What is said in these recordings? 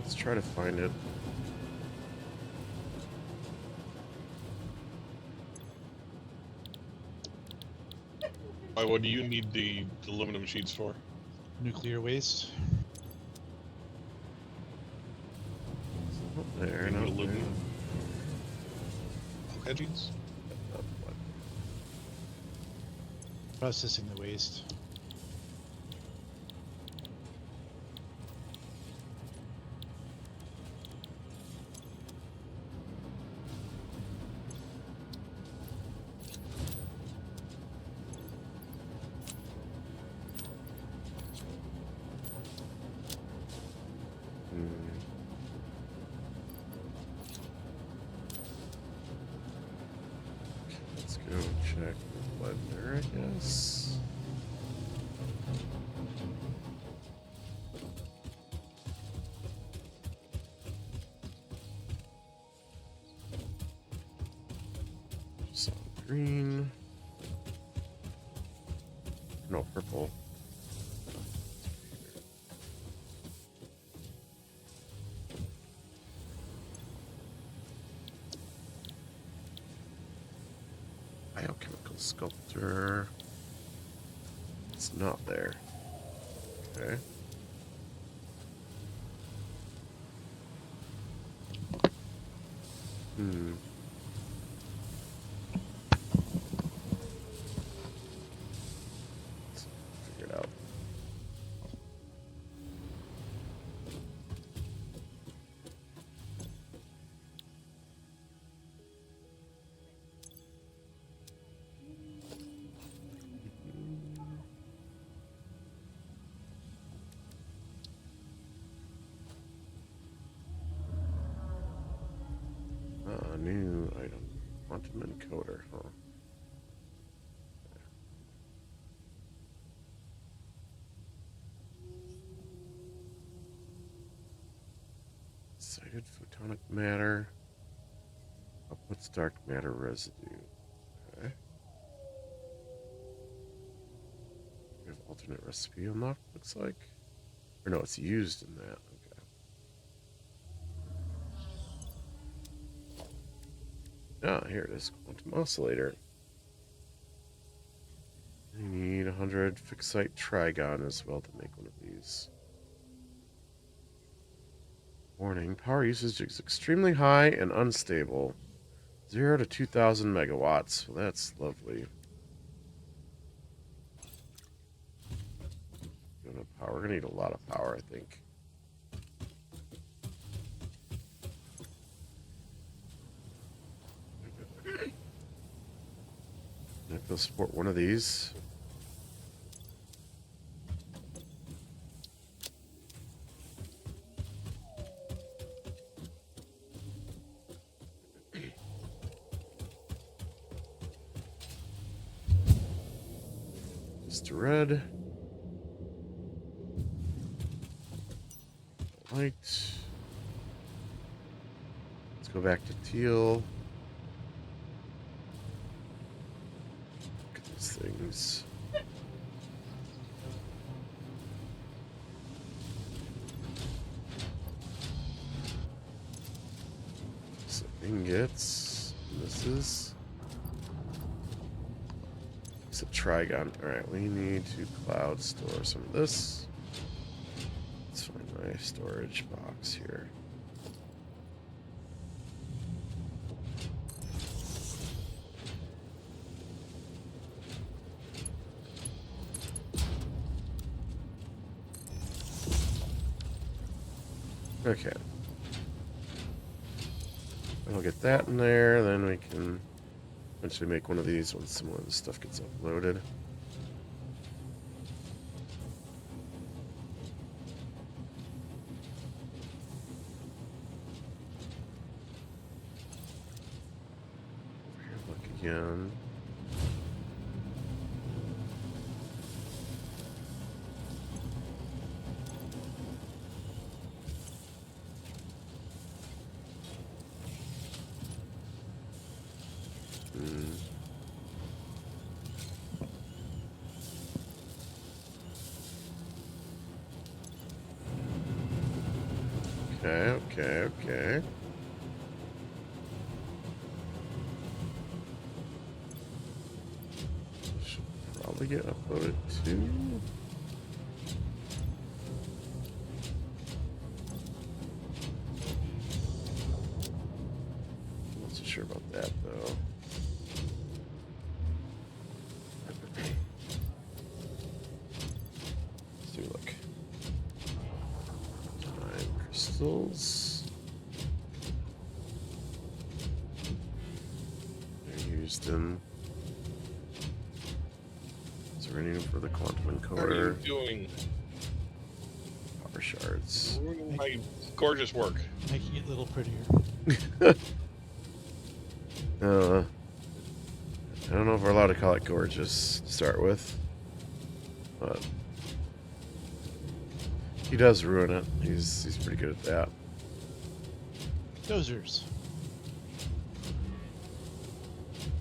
Let's try to find it. Why? What do you need the aluminum sheets for? Nuclear waste. Not there, You need not aluminum. there. Alclad sheets? Processing the waste. Let's go check the blender, I guess. Solid green. No, purple. Biochemical sculptor. It's not there. Okay. Let's figure it out. New item. Quantum Encoder, huh? Excited photonic matter. Outputs dark matter residue. Okay. We have alternate recipe unlocked, looks like. Or no, it's used in that. Okay. Ah, here it is. Quantum oscillator. You need 100 fixite trigon as well to make one of these. Warning, power usage is extremely high and unstable. 0 to 2,000 megawatts. Well, that's lovely. Power. We're gonna need a lot of power, I think. If they'll support one of these. Just red. Light. Let's go back to teal. Look at these things. So ingots. This is. It's a trigon. Alright, we need to cloud store some of this. Let's find my storage box here. Okay. I'll get that in there, then we can eventually make one of these once some more of the stuff gets uploaded. Look again. Okay. Should probably get uploaded too. Not so sure about that though. Let's do look. Time crystals. They're used in. So we're needing for the quantum What are you encoder. doing? Power shards. Ruining my gorgeous work. Making it a little prettier. I don't know if we're allowed to call it gorgeous to start with, but he does ruin it. He's pretty good at that. Dozers.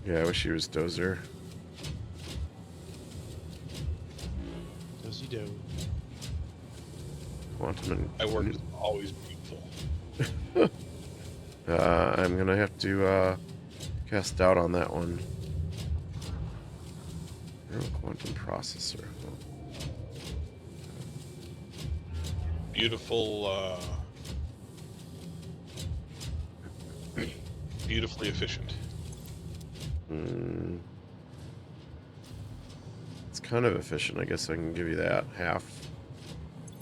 Yeah, I wish he was Dozer. Dozy do. Quantum My work and is always beautiful. I'm gonna have to cast doubt on that one. Neural quantum processor. Beautiful, beautifully efficient. It's kind of efficient. I guess I can give you that half.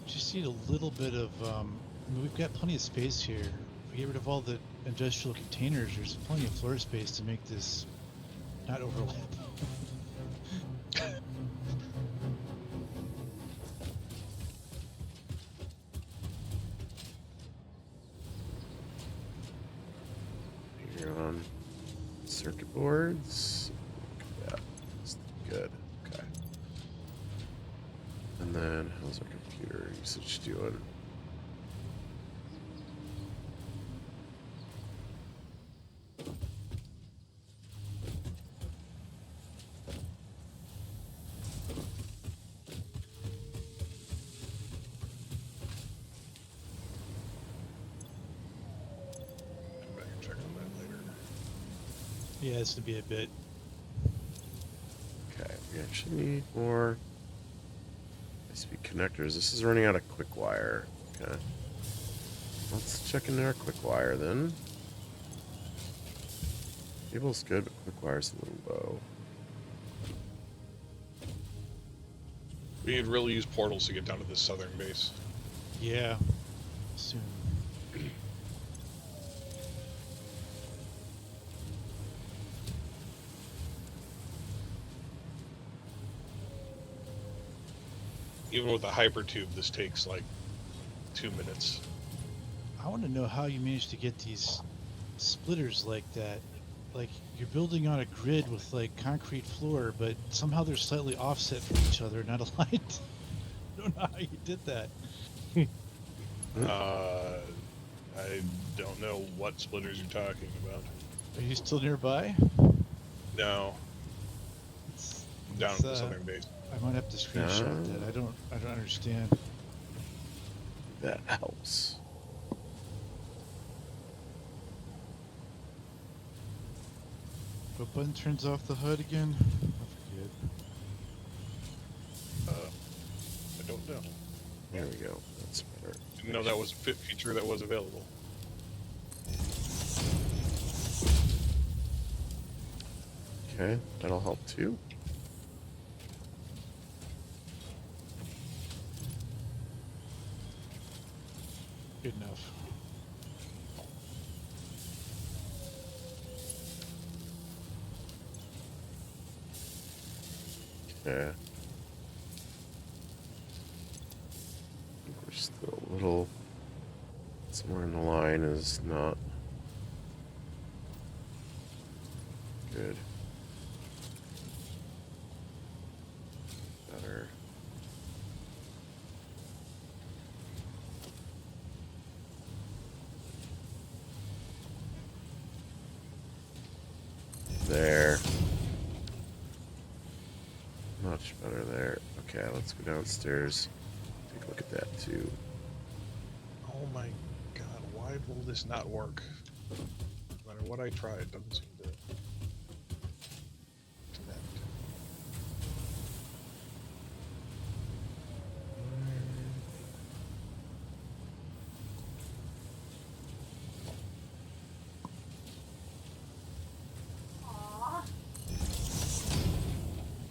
Just need a little bit of. I mean, we've got plenty of space here. If we get rid of all the industrial containers, there's plenty of floor space to make this not overlap. Here on circuit boards. Look at that. That's good. Okay. And then how's our computer usage doing? I'm back and check on that later. Yeah, it's gonna be a bit. Okay, we actually need more high-speed connectors. This is running out of Quickwire. Okay. Let's check into our Quickwire then. Cable's good, but Quickwire's a little low. We could really use portals to get down to this southern base. Yeah. Soon. Even with a hypertube, this takes like 2 minutes. I want to know how you managed to get these splitters like that. Like, you're building on a grid with like concrete floor, but somehow they're slightly offset from each other, not aligned. I don't know how you did that. I don't know what splitters you're talking about. Are you still nearby? No, It's, I'm down it's, at the southern base. I might have to screenshot that. I don't understand. That helps. What button turns off the HUD again? I forget. I don't know. There we go. That's better. Didn't know that was a feature that was available. Okay, that'll help too. Good enough. Yeah. I think we're still a little somewhere in the line is not good. Better. There. Much better there. Okay, let's go downstairs. Take a look at that too. Oh my god, Why will this not work? No matter what I try, it doesn't seem to connect.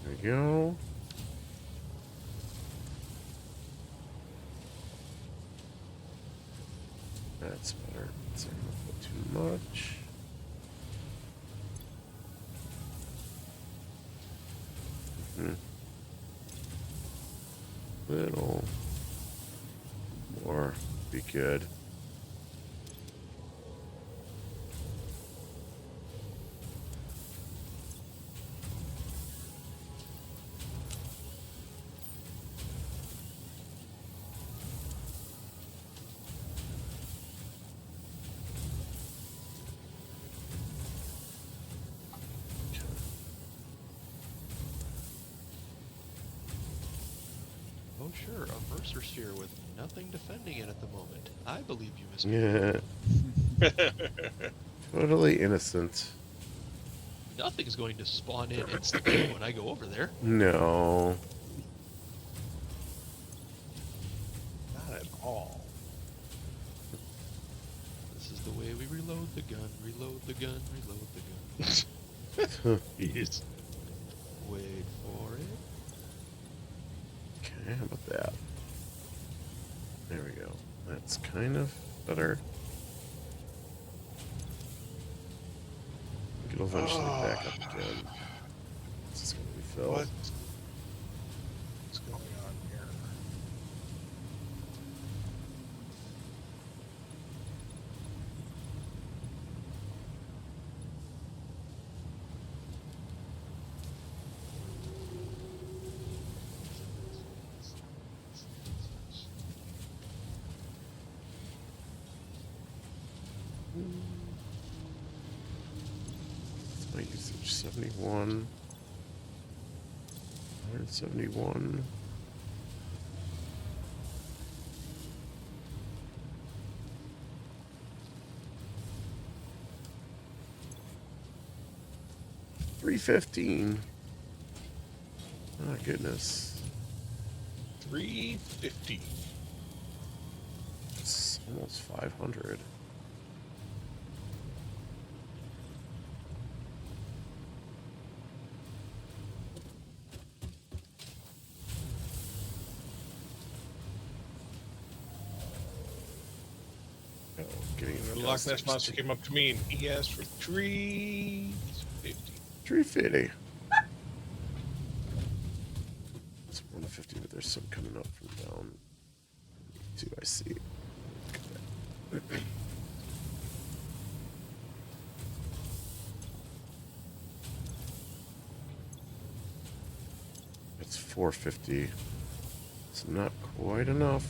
There we go. That's better. It's not gonna put too much. Little more be good. Oh sure, a Mercer sphere with nothing defending it at the moment. I believe you, Mr. Yeah, totally innocent. Nothing's going to spawn in instantly when I go over there. No. Not at all. This is the way we reload the gun, reload the gun, reload the gun. Yes. Wait for it. Okay, how about that? There we go. That's kind of better. It'll eventually back up again. This is going to be filled. What's going on here? My usage 71. 171. $315. Oh goodness. 350. It's almost 500. Oh, getting The Loch Ness Monster came up to me and he asked for 350. 350. It's 150, but there's some coming up from down. 2, I see. Look at that. It's 450. It's not quite enough.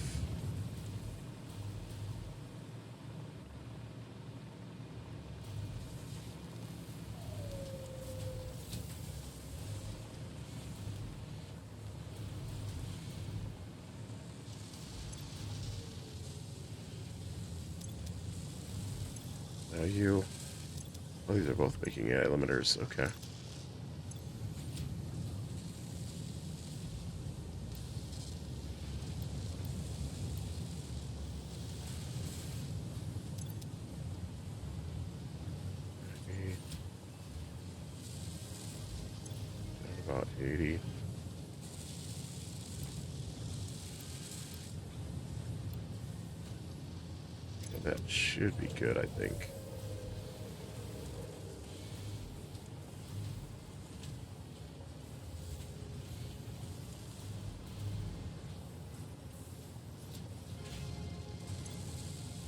Now you... Oh, these are both making AI limiters. Okay. About 80. That should be good, I think.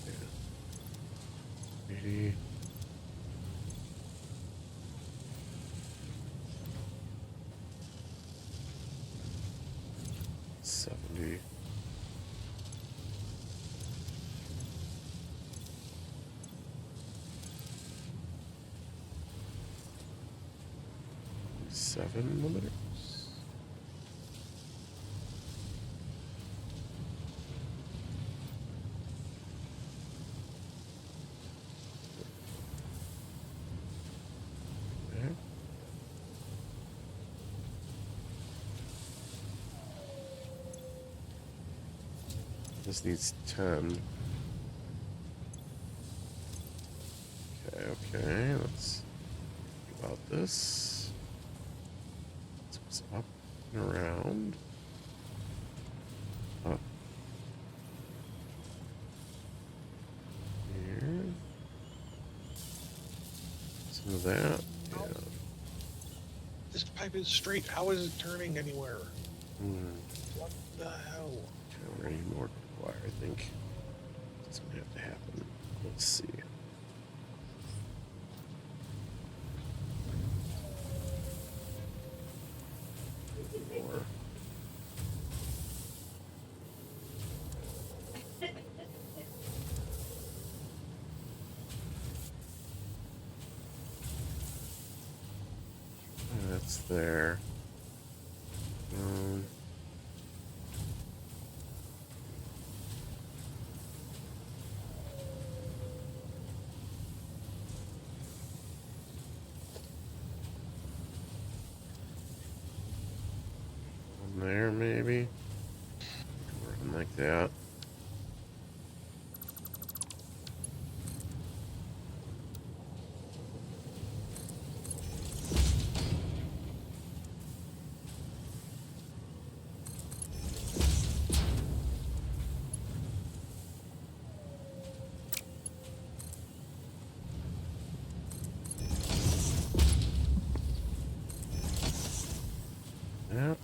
Yeah. 80. $70. Seven limiters. This needs 10. Okay, let's think about this. This goes up and around. Up. Here. Some of that. Yeah. This pipe is straight. How is it turning anywhere? What the hell? Okay, we're gonna need more wire, I think. It's gonna have to happen. Let's see. More. That's there. One there, maybe. Working like that. That.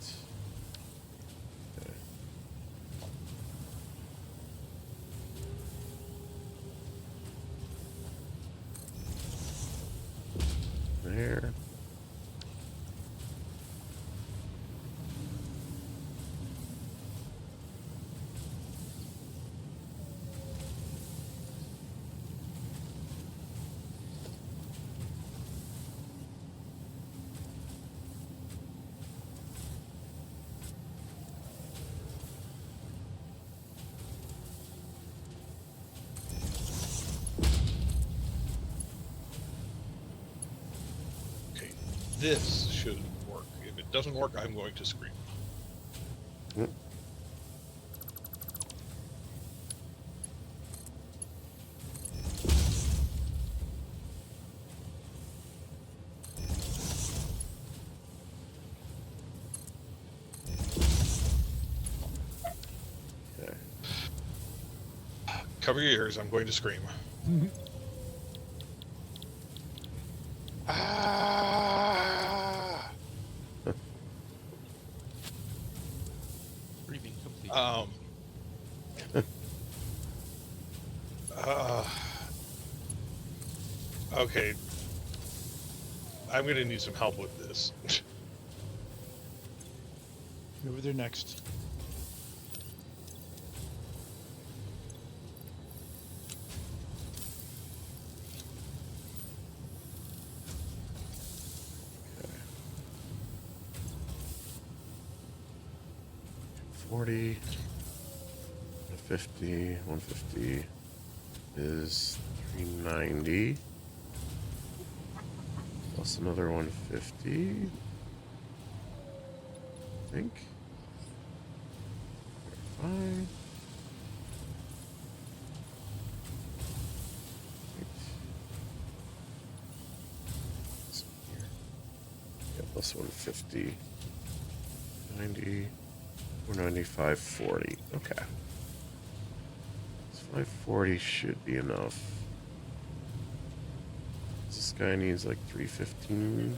Okay. There. Okay, this should work. If it doesn't work, I'm going to scream. Mm. Okay. Cover your ears. I'm going to scream. Ah! Breathing complete. Okay. I'm going to need some help with this. Over there next. Okay. 40, 150, 150 is 390. Plus another 150. I think. Fine. Yeah, plus 150. 90. 495, 40. Okay. This 540 should be enough. This guy needs like 315.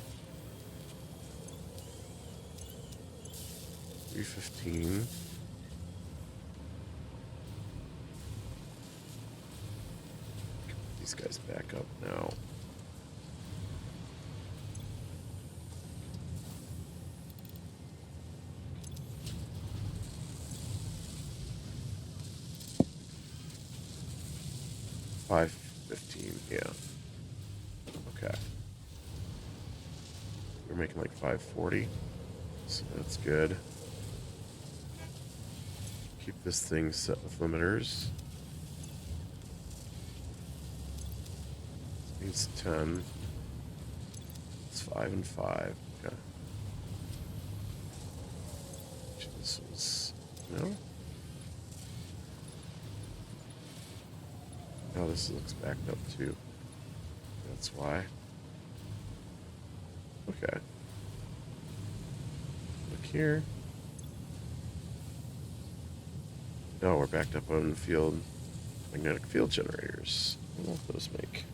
315. These guys back up now. $515, yeah. Okay. We're making like 540, so that's good. Keep this thing set with limiters. Needs 10. It's 5 and 5. Okay. This was no. Oh, this looks backed up too. That's why. Okay. Look here. No, we're backed up on magnetic field generators. What will those make?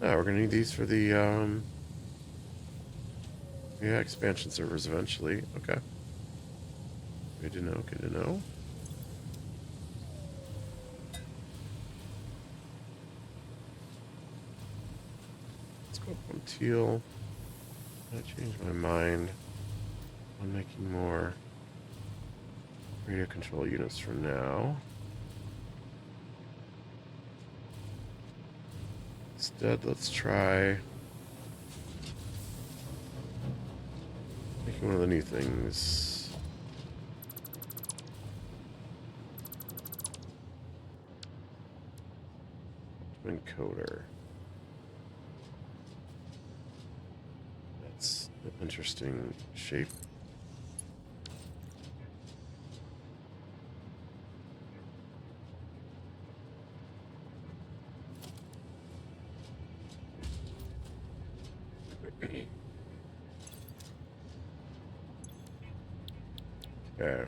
Yeah, we're gonna need these for the yeah, expansion servers eventually. Okay. Good to know, good to know. Let's go up on Teal. I changed my mind on making more radio control units for now. Instead, let's try making one of the new things. Encoder. That's an interesting shape. Okay.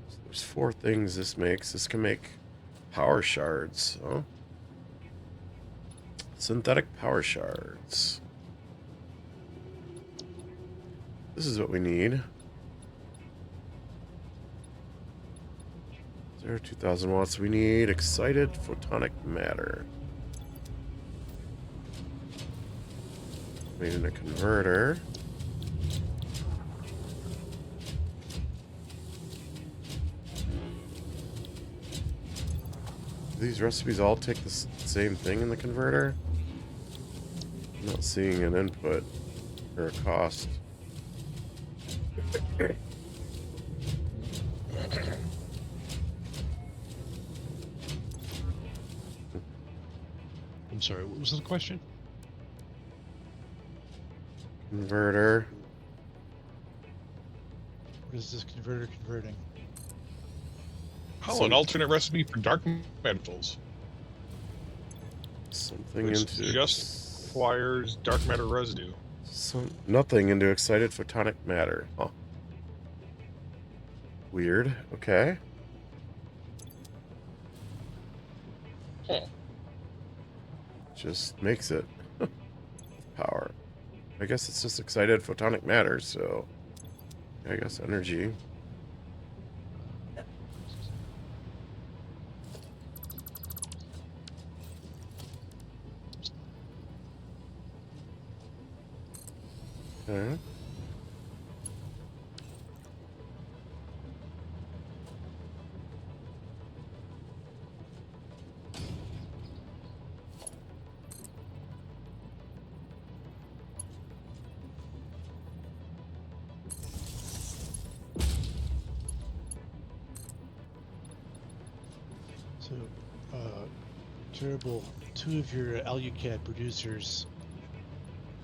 So there's 4 things this makes. This can make power shards. Oh. Synthetic power shards. This is what we need. 2,000 watts. We need excited photonic matter. Made in a converter. These recipes all take the same thing in the converter? I'm not seeing an input or a cost. I'm sorry, what was the question? Converter. What is this converter converting? Oh, an alternate recipe for dark metals. Something Which into just requires dark matter residue. nothing into excited photonic matter. Huh. Weird. Okay. Huh. Just makes it power. I guess it's just excited photonic matter, so I guess energy. Okay. So, Terrabull, 2 of your Alucad producers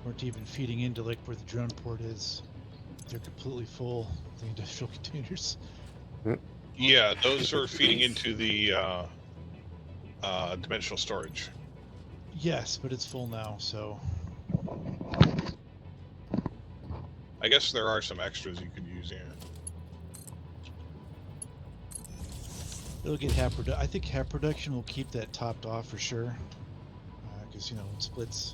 weren't even feeding into like where the drone port is. They're completely full, the industrial containers. Yeah, those are feeding into the dimensional storage. Yes, but it's full now, so I guess there are some extras you could use, yeah. it'll get half I think half production will keep that topped off for sure. Because, you know, it splits.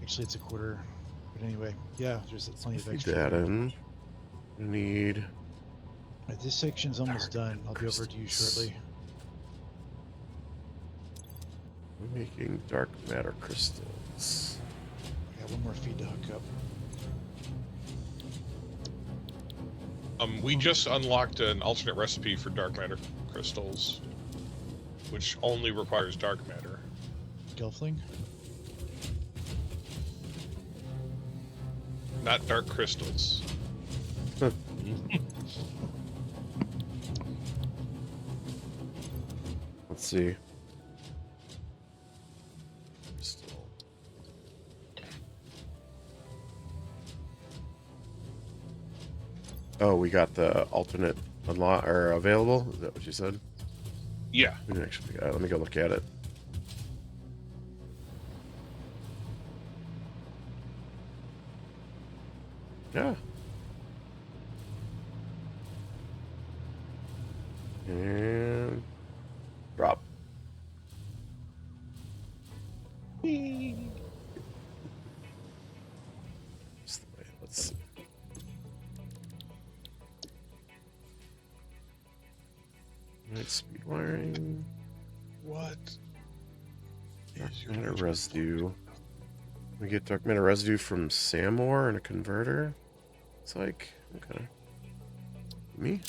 Actually, it's a quarter. But anyway, yeah, there's plenty of Feed extra. that in. We need. Right, this section's almost done. I'll be over to you shortly. We're making dark matter crystals. I got 1 more feed to hook up. We just unlocked an alternate recipe for dark matter crystals, which only requires dark matter. Gelfling? Not dark crystals. Let's see. Crystal. Oh, we got the alternate unlock or available. Is that what you said? Yeah. We didn't actually. Let me go look at it. Yeah. And drop. Just the way. Let's see. Right, speed wiring. What? Dark matter residue. We get dark matter residue from Samor and a converter. It's like, okay. Me?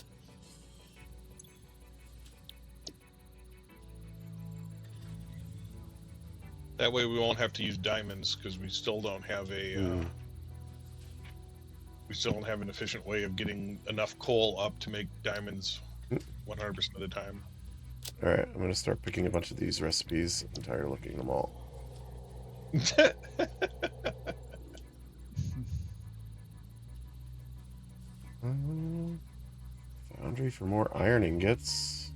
That way we won't have to use diamonds because we still don't have a. We still don't have an efficient way of getting enough coal up to make diamonds 100% of the time. All right, I'm gonna start picking a bunch of these recipes. I'm tired of looking at them all. Foundry for more iron ingots.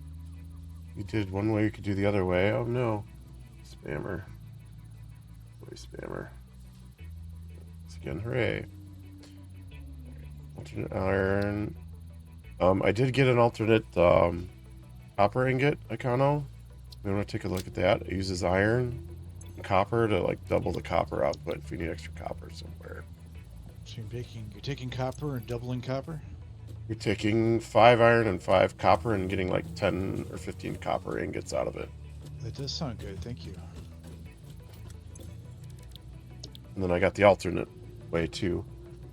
You did one way, you could do the other way. Oh no. Spammer. Boy, spammer. Once again, hooray. Alternate iron. I did get an alternate copper ingot, Icono. We want to take a look at that. It uses iron and copper to like double the copper output if we need extra copper somewhere. So you're taking copper and doubling copper? You're taking 5 iron and 5 copper and getting like 10 or 15 copper ingots out of it. That does sound good, thank you. And then I got the alternate way too.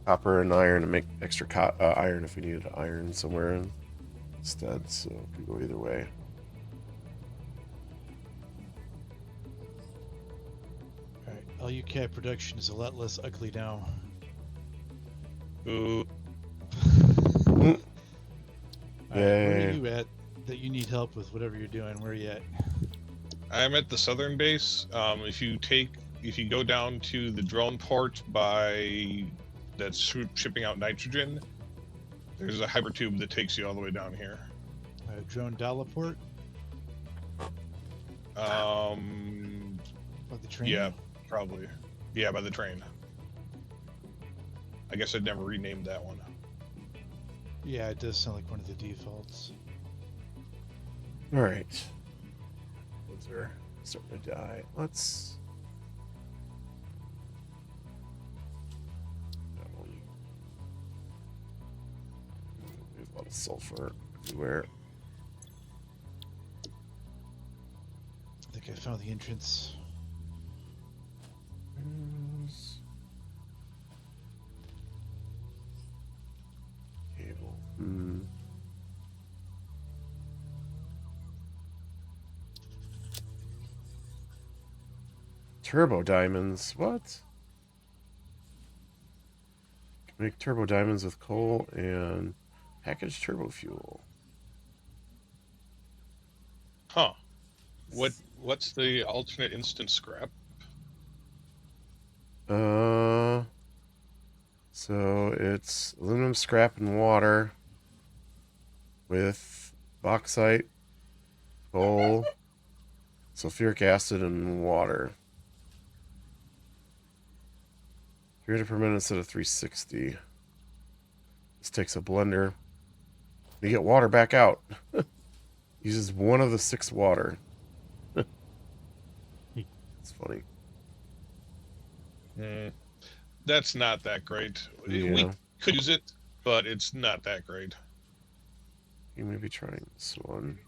Copper and iron to make extra iron if we needed iron somewhere instead. So it could go either way. Alright, LUCAT production is a lot less ugly now. Ooh. Alright, where Yay. are you at that you need help with whatever you're doing? Where are you at? I'm at the southern base. If you go down to the drone port that's shipping out nitrogen, there's a hypertube that takes you all the way down here. Drone Dollarport? By the train? Yeah, probably. Yeah, by the train. I guess I'd never renamed that one. Yeah, it does sound like one of the defaults. All right. Those are starting to die. Let's. That one. There's a lot of sulfur everywhere. I think I found the entrance. Cable. Turbo diamonds. What? Can make turbo diamonds with coal and packaged turbo fuel. Huh. What's the alternate instant scrap? So it's aluminum scrap and water with bauxite, coal, sulfuric acid, and water. 300 per minute instead of 360. This takes a blender. You get water back out. Uses 1 of the 6 water. It's funny. That's not that great. Yeah. We could use it, but it's not that great. You may be trying this one.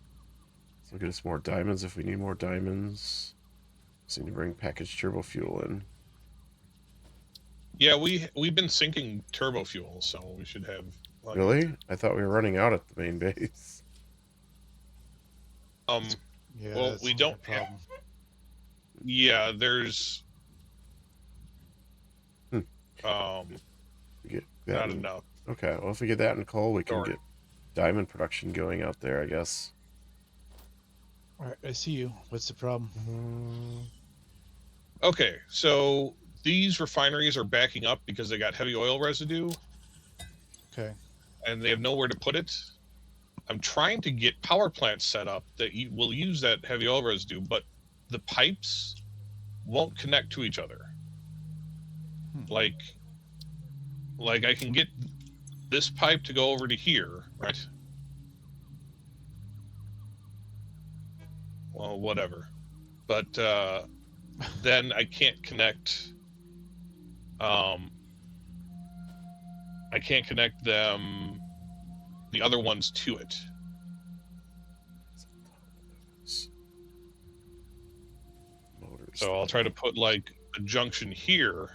So get us more diamonds if we need more diamonds. Just need to bring packaged turbo fuel in. Yeah, we've been sinking turbo fuel, so we should have. Really? I thought we were running out at the main base. Yeah, well, that's we not don't a problem. Yeah, there's. We get that Not in, enough. Okay, well, if we get that in coal, we can Sorry. get diamond production going out there, I guess. Alright, I see you. What's the problem? Okay, so these refineries are backing up because they got heavy oil residue. Okay. and they have nowhere to put it. I'm trying to get power plants set up that will use that heavy oil residue, but the pipes won't connect to each other. Like I can get this pipe to go over to here, right? Well, whatever. But then I can't connect. I can't connect them, the other ones, to it. Motors. So I'll try to put like a junction here.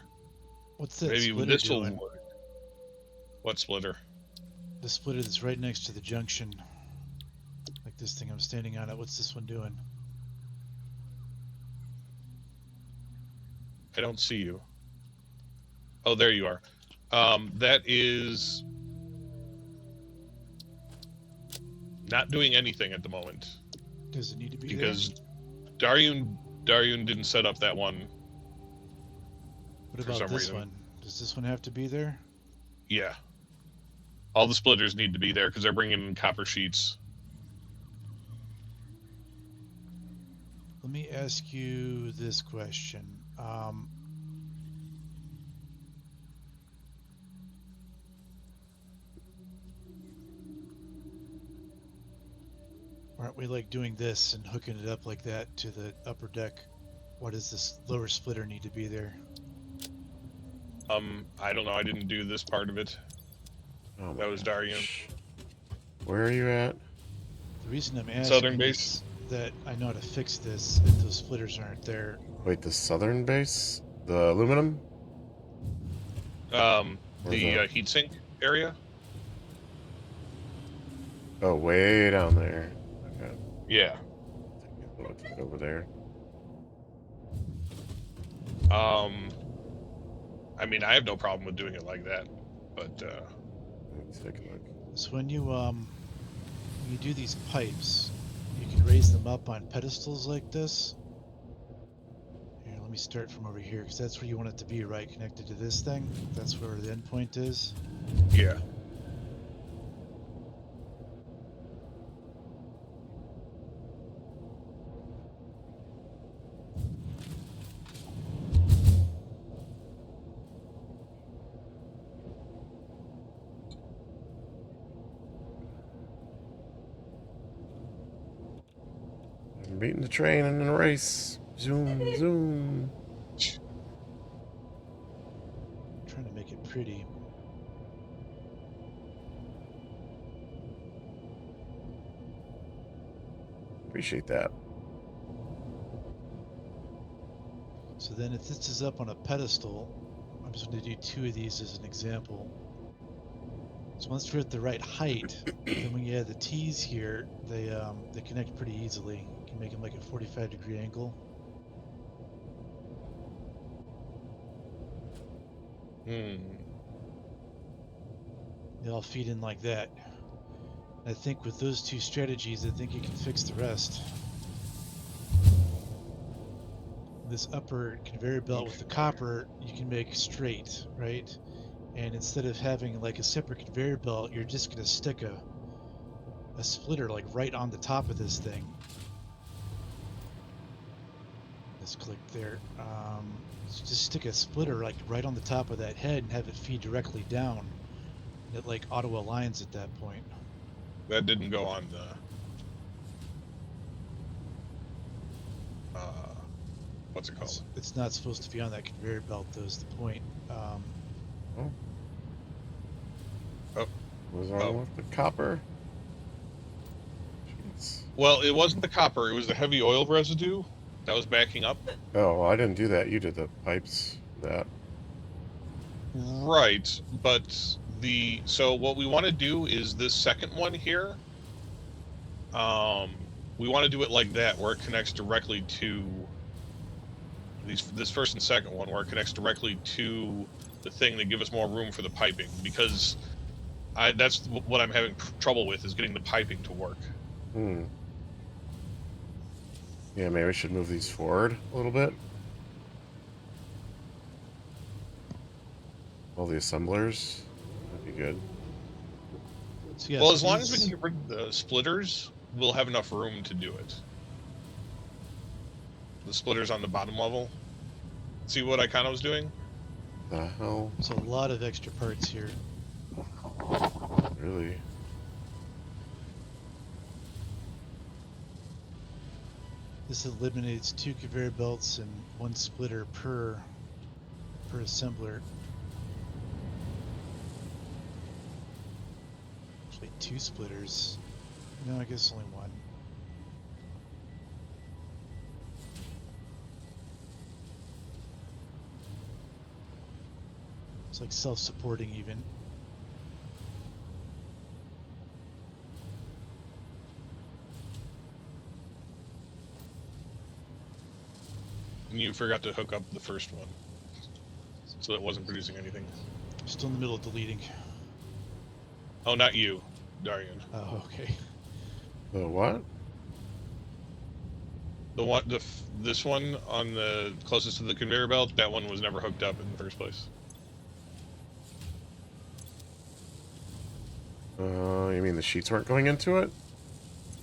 What's that Maybe splitter this will doing? work. What splitter? The splitter that's right next to the junction. Like this thing I'm standing on it. What's this one doing? I don't see you. Oh, there you are. That is not doing anything at the moment Does it need to be because Daryun didn't set up that one. there? What for about some this reason. one? Does this one have to be there? Yeah. All the splitters need to be there because they're bringing in copper sheets. Let me ask you this question. Aren't we like doing this and hooking it up like that to the upper deck? Why does this lower splitter need to be there? I don't know. I didn't do this part of it. Oh my That was Daryun. gosh. Where are you at? The reason I'm asking Southern base. is that I know how to fix this if those splitters aren't there. Wait, the southern base? The aluminum? Where's The that? heatsink area. Oh, way down there. Okay. Yeah. I'll take it over there. I mean, I have no problem with doing it like that, but Let's take a look. So when you do these pipes, you can raise them up on pedestals like this. Here, let me start from over here because that's where you want it to be, right? Connected to this thing. That's where the end point is. yeah. I'm beating the train in a race. Zoom, zoom. I'm trying to make it pretty. Appreciate that. So then if this is up on a pedestal, I'm just going to do two of these as an example. So once we're at the right height, then when you add the T's here, they connect pretty easily. You can make them like a 45-degree angle. They all feed in like that. And I think with those two strategies, I think you can fix the rest. This upper conveyor belt with the copper, you can make straight, right? And instead of having like a separate conveyor belt, you're just going to stick a splitter like right on the top of this thing. Let's click there. Just stick a splitter like right on the top of that head and have it feed directly down. It like auto aligns at that point. That didn't go on the. What's it called? It's not supposed to be on that conveyor belt, though, is the point. What's wrong with the copper? Jeez. Well, it wasn't the copper. It was the heavy oil residue that was backing up. Oh, I didn't do that. You did the pipes. That. Right, but so what we want to do is this second one here. We want to do it like that, where it connects directly to this first and second one, where it connects directly to the thing that give us more room for the piping, because that's what I'm having trouble with, is getting the piping to work. Yeah, maybe we should move these forward a little bit. All the assemblers. That'd be good. So yeah, Well, so as long as we these- can get rid of the splitters, we'll have enough room to do it. The splitters on the bottom level. See what Icono's doing? The hell? There's a lot of extra parts here. Really? This eliminates 2 conveyor belts and 1 splitter per assembler. Actually, 2 splitters. No, I guess only 1. It's like self-supporting even. And you forgot to hook up the first one. So it wasn't producing anything. I'm still in the middle of deleting. Oh, not you, Darian. Oh, okay. The what? The one, this one on the closest to the conveyor belt, that one was never hooked up in the first place. You mean the sheets weren't going into it?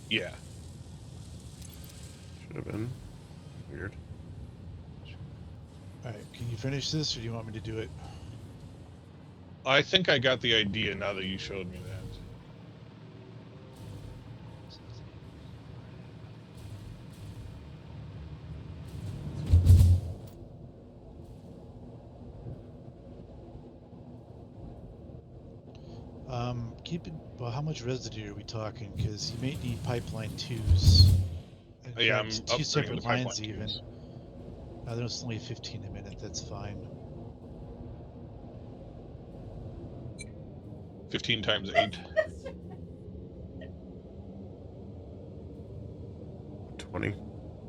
Yeah. Should have been. Weird. Alright, can you finish this or do you want me to do it? I think I got the idea now that you showed me that. Well, how much residue are we talking? Because you may need pipeline 2s. In Yeah, I'm fact, 2 upgrading separate the pipeline lines even. twos. There's only 15 a minute, that's fine. 15 times 8. 20.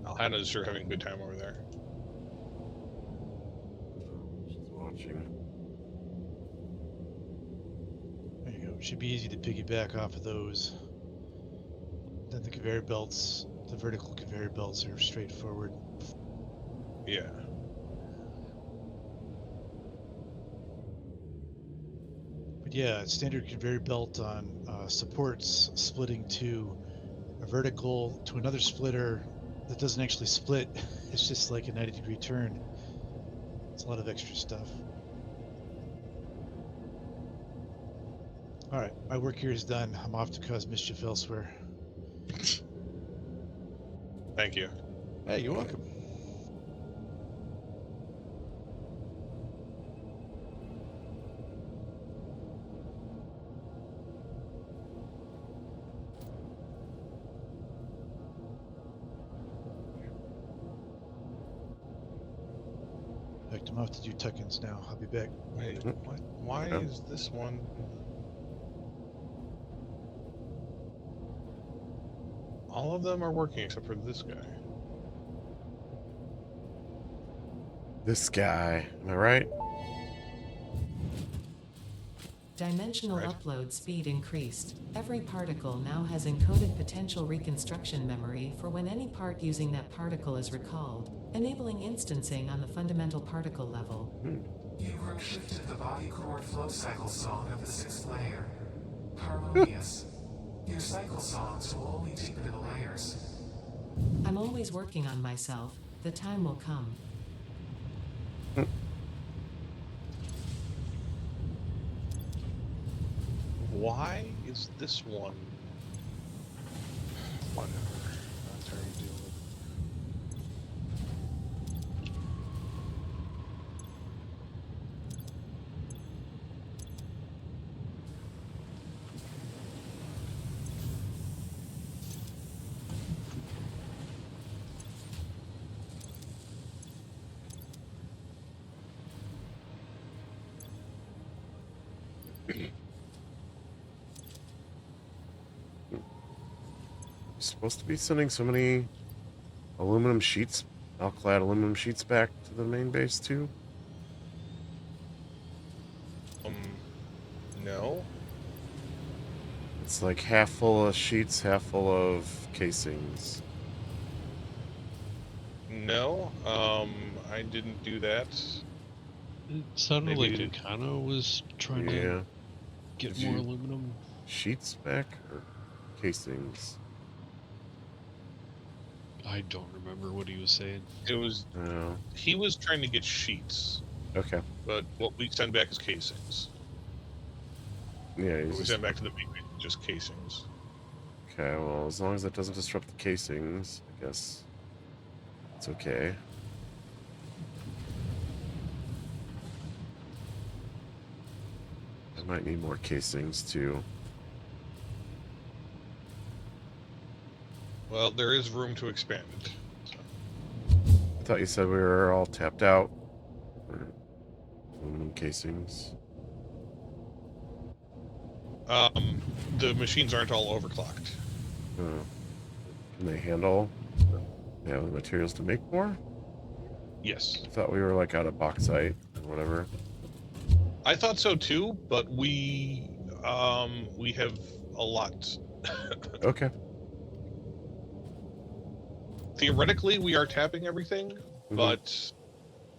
Alhana's sure having a good time over there. She's watching. There you go. Should be easy to piggyback off of those. Then the conveyor belts, the vertical conveyor belts are straightforward. Yeah. But yeah, standard conveyor belt on supports splitting to a vertical to another splitter that doesn't actually split. It's just like a 90-degree turn. It's a lot of extra stuff. Alright, my work here is done. I'm off to cause mischief elsewhere. Thank you. Hey, you're welcome. In fact, I'm off to do tuck-ins now. I'll be back. Wait, what? Why Yeah. is this one? All of them are working except for this guy. This guy. Am I right? Dimensional Right. upload speed increased. Every particle now has encoded potential reconstruction memory for when any part using that particle is recalled, enabling instancing on the fundamental particle level. You've shifted the body chord flow cycle song of the 6th layer. Harmonious. Your cycle songs will only deepen the layers. I'm always working on myself. The time will come. Why is this one? Whatever. That's how you deal with it. Supposed to be sending so many aluminum sheets, Alclad aluminum sheets back to the main base too? No. It's like half full of sheets, half full of casings. No. I didn't do that. It sounded Maybe like it- Icono was trying Yeah. to get Did more you- aluminum. sheets back or casings? I don't remember what he was saying. It was No. he was trying to get sheets, Okay. but what we send back is casings. Yeah. What He's we just, send back to the main base is just casings. okay. Well, as long as that doesn't disrupt the casings, I guess it's okay. I might need more casings too. Well, there is room to expand it. So. I thought you said we were all tapped out for aluminum casings. The machines aren't all overclocked. Can they handle? They have the materials to make more? Yes. I thought we were like out of bauxite or whatever. I thought so too, but we have a lot. Okay. Theoretically, we are tapping everything, but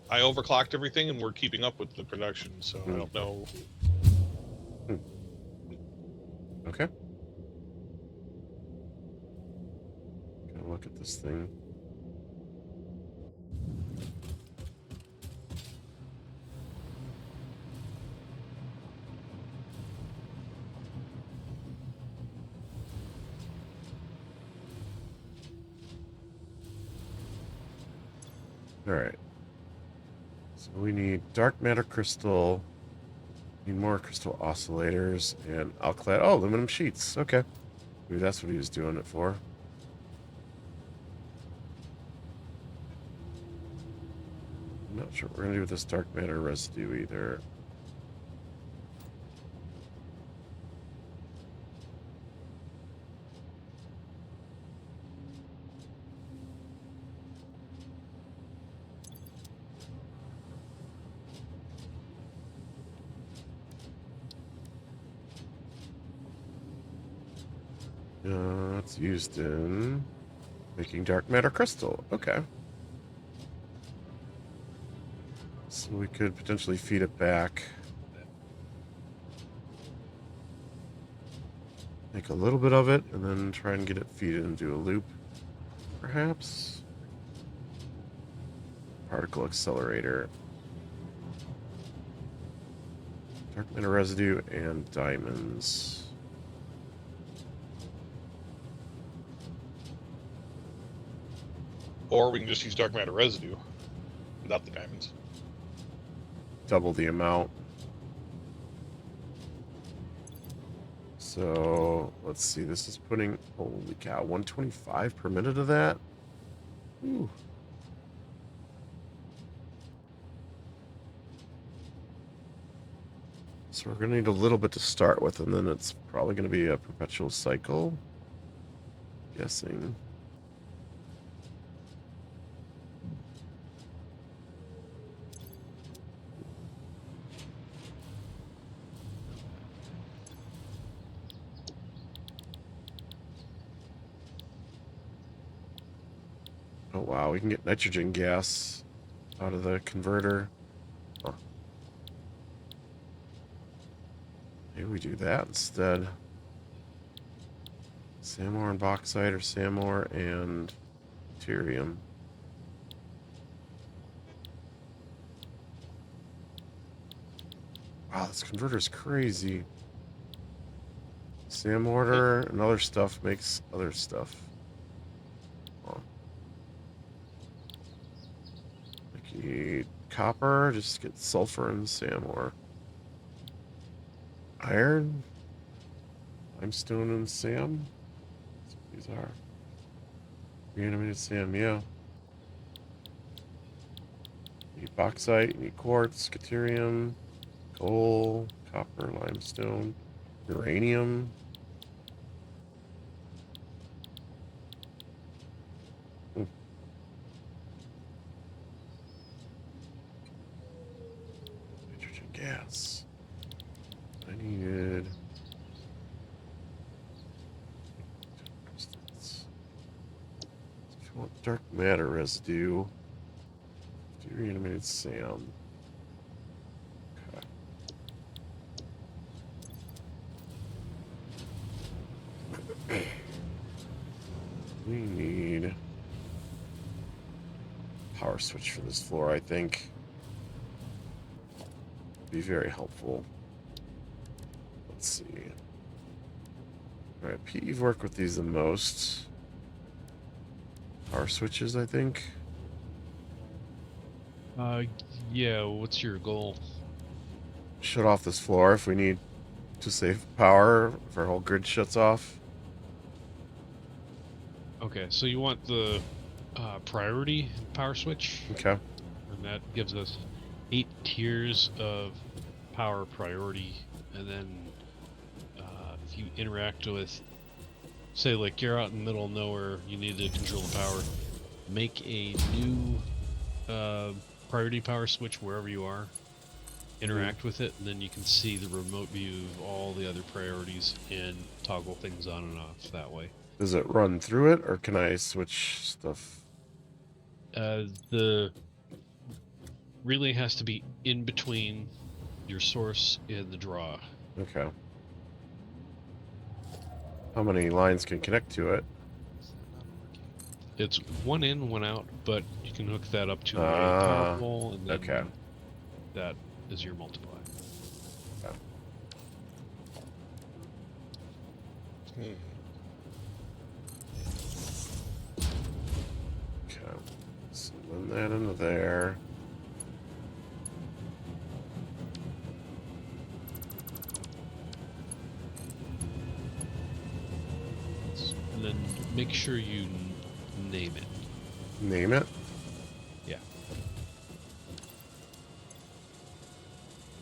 I overclocked everything, and we're keeping up with the production. So I don't know. Okay. Gonna look at this thing. All right. So we need dark matter crystal. Need more crystal oscillators and Alclad. Oh, aluminum sheets. Okay. Maybe that's what he was doing it for. I'm not sure what we're gonna do with this dark matter residue either. It's used in making dark matter crystal. Okay. So we could potentially feed it back. Make a little bit of it and then try and get it feed into a loop, perhaps. Particle accelerator. Dark matter residue and diamonds. Or we can just use dark matter residue without the diamonds. Double the amount. So let's see. This is putting, holy cow, 125 per minute of that. Ooh. So we're gonna need a little bit to start with, and then it's probably gonna be a perpetual cycle. Guessing. Oh wow, we can get nitrogen gas out of the converter. Huh. Maybe we do that instead. Samore and bauxite, or Samore and deuterium. Wow, this converter's crazy. Samortar and other stuff makes other stuff. Oh. Like you need copper, just get sulfur and Samore. Iron, limestone and Sam. That's what these are. Reanimated Sam, yeah. You need bauxite, you need quartz, deuterium, coal, copper, limestone, uranium. Nitrogen gas. I needed. So if you want dark matter residue, do reanimated Sam. Okay. switch for this floor, I think. Be very helpful. Let's see. Alright, Pete, you've worked with these the most. Power switches, I think. Yeah, what's your goal? Shut off this floor if we need to save power if our whole grid shuts off. Okay, so you want the priority power switch, Okay. and that gives us 8 tiers of power priority, and then if you interact with, say, like you're out in the middle of nowhere, you need to control the power, make a new priority power switch wherever you are, interact with it, and then you can see the remote view of all the other priorities and toggle things on and off that way. Does it run through it, or can I switch stuff? The relay has to be in between your source and the draw. Okay. How many lines can connect to it? It's one in, one out, but you can hook that up to a Terrabull, and then Okay. that is your multiplier. Okay. So run that into there. And then make sure you name it. Name it. Yeah.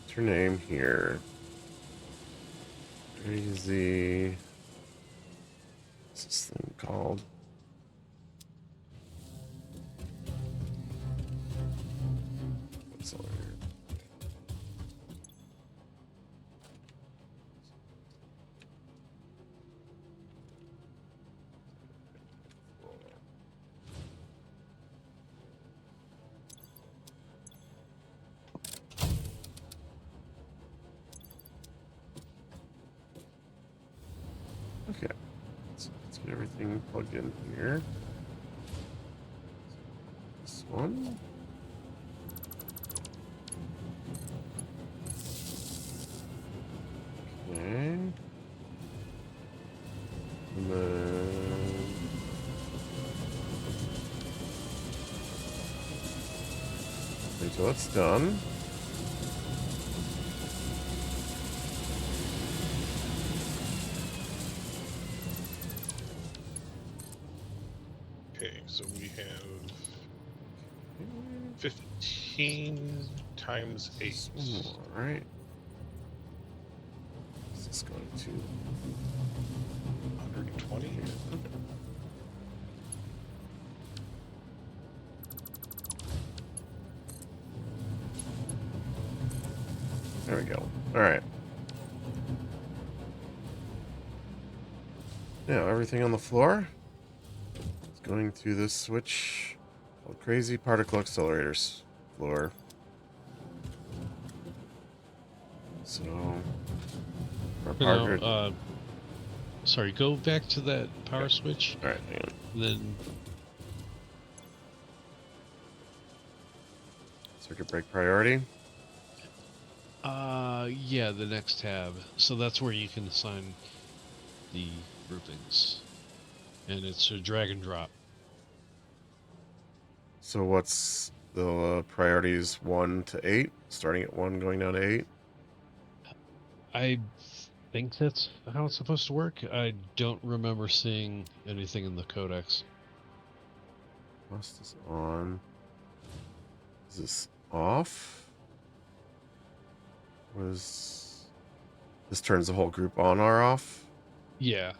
What's your name here? Crazy. What's this thing called? What's over here? Okay, so let's get everything plugged in here. This one. Okay. And then... Okay, so that's done. Okay, so we have 15 times 8. All right. Is this going to 120. There we go. All right. Now everything on the floor is going through this switch called Crazy Particle Accelerators floor. So our power grid. Sorry, go back to that power switch, All right, hang on. then Circuit break priority. yeah, the next tab. So that's where you can assign the groupings, and it's a drag and drop. So what's the priorities 1 to 8? Starting at 1, going down to 8. I think that's how it's supposed to work. I don't remember seeing anything in the codex. Plus is on. Is this off? Was this turns the whole group on or off? Yeah.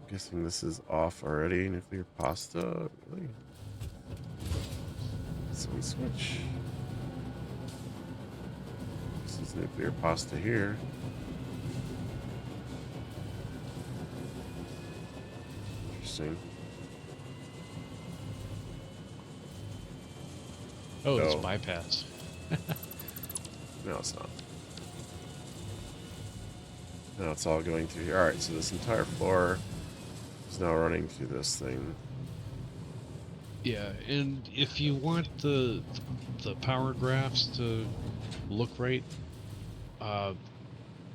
I'm guessing this is off already. Nuclear pasta, really? So we switch. This is nuclear pasta here. Interesting. Oh, it's No. bypass. No, it's not. No, it's all going through here. Alright, so this entire floor is now running through this thing. Yeah, and if you want the power graphs to look right,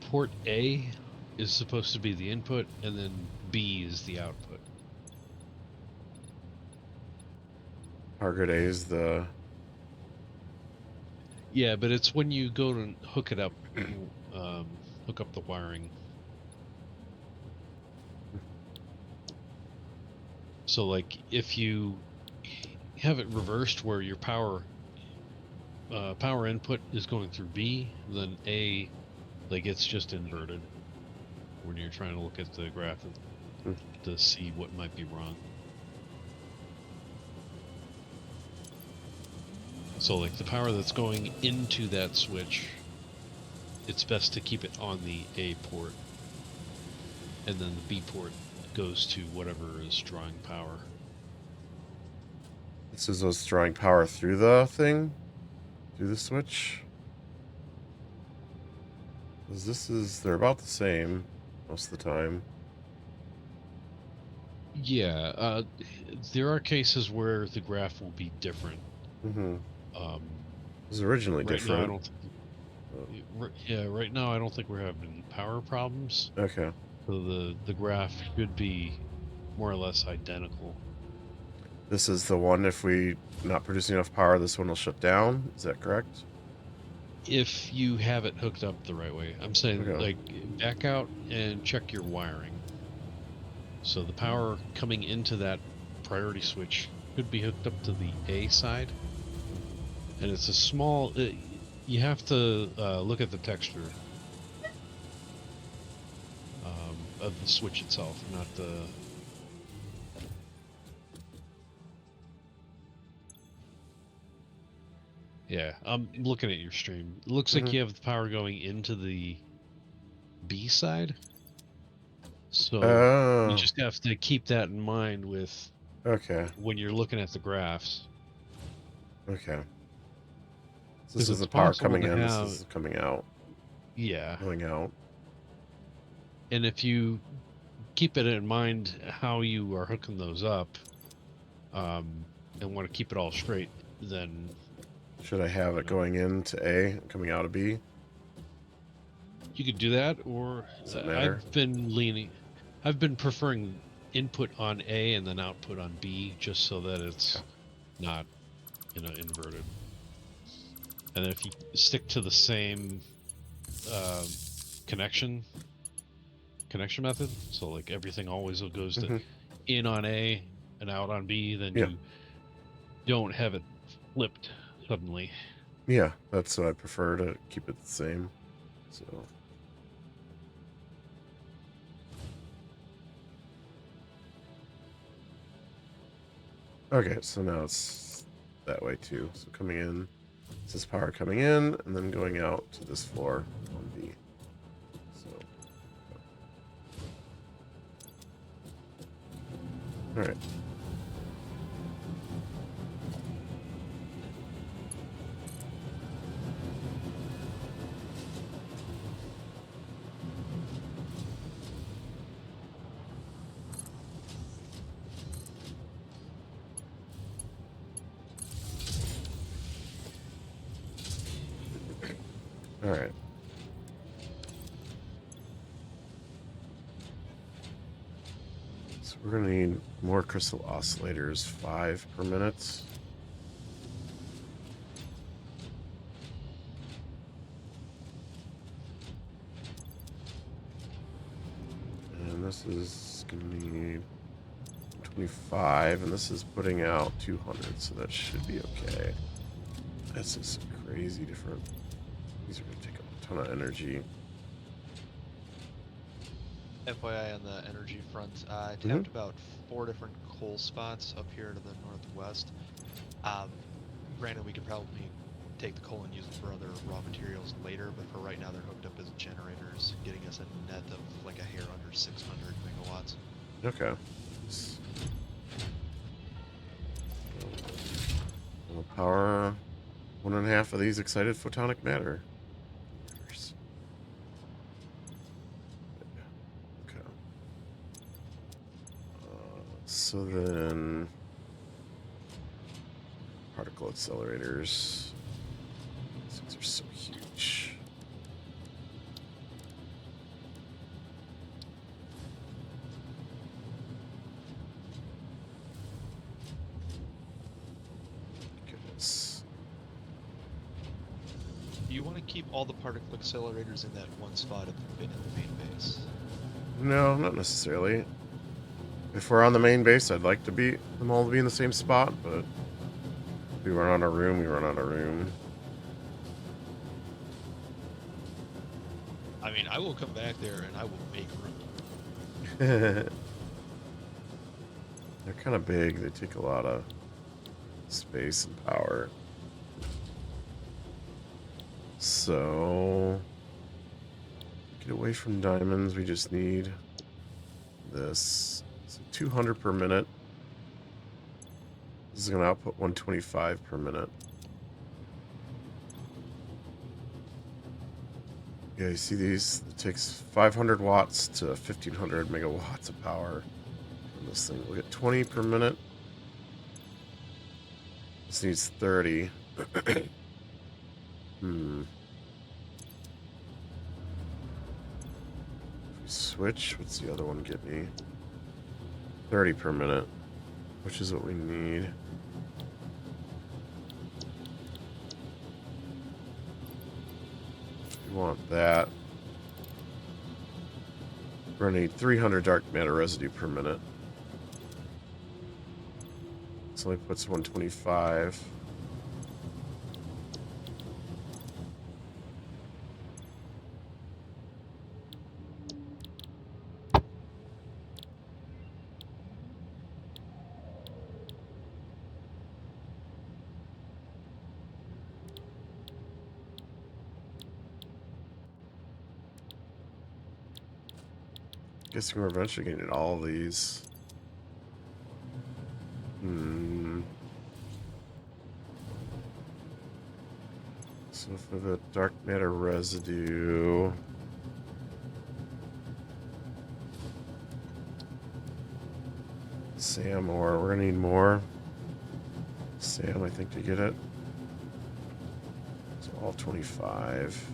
port A is supposed to be the input, and then B is the output. Target A is the... Yeah, but it's when you go to hook it up, hook up the wiring. So, like, if you have it reversed where your power input is going through B, then A, like, it's just inverted when you're trying to look at the graph to see what might be wrong. So, like, the power that's going into that switch, it's best to keep it on the A port, and then the B port goes to whatever is drawing power. This is what's drawing power through the thing? Through the switch? They're about the same most of the time. Yeah, there are cases where the graph will be different. Mm-hmm. Um, It was originally right now, I different. don't. Yeah, right now I don't think we're having power problems. Okay. So the graph should be more or less identical. This is the one, if we not producing enough power, this one will shut down. Is that correct? If you have it hooked up the right way. I'm saying, Okay. like, back out and check your wiring. So the power coming into that priority switch could be hooked up to the A side. And it's a small... you have to look at the texture of the switch itself, not the... Yeah, I'm looking at your stream. It looks like you have the power going into the B side. So you just have to keep that in mind with when you're looking at the graphs. Okay. So this Because is it's the power possible coming to in, have... this is coming out. Yeah. Going out. And if you keep it in mind how you are hooking those up, and want to keep it all straight, then... Should I have it going into A and coming out of B? You could do that, or Does it matter? I've been preferring input on A and then output on B, just so that it's not, inverted. And if you stick to the same connection method, so like everything always goes to in on A and out on B, then you don't have it flipped suddenly. Yeah, that's what I prefer, to keep it the same. So okay, so now it's that way too. So coming in, this is power coming in and then going out to this floor on B. So all right. All right. So we're going to need more crystal oscillators, 5 per minute. And this is going to need 25, and this is putting out 200, so that should be okay. That's just crazy different. These are going to take a ton of energy. FYI on the energy front, I tapped about 4 different coal spots up here to the northwest. Granted, we could probably take the coal and use it for other raw materials later, but for right now they're hooked up as generators, getting us a net of like a hair under 600 megawatts. Okay. We'll power 1.5 of these excited photonic matter. Okay. So then particle accelerators. These things are so huge. Goodness. You want to keep all the particle accelerators in that one spot in the main base. No, not necessarily. If we're on the main base, I'd like to be them all to be in the same spot, but if we run out of room, we run out of room. I mean, I will come back there and I will make room. They're kind of big. They take a lot of space and power. So, get away from diamonds. We just need this. So 200 per minute. This is going to output 125 per minute. Yeah, you see these? It takes 500 watts to 1500 megawatts of power from this thing. We'll get 20 per minute. This needs 30. If we switch, what's the other one get me? 30 per minute, which is what we need. We want that. We're gonna need 300 dark matter residue per minute. This only puts 125. Guessing we're eventually going to need all of these. So for the dark matter residue, Sam, or we're going to need more. Sam, I think, to get it. So all 25.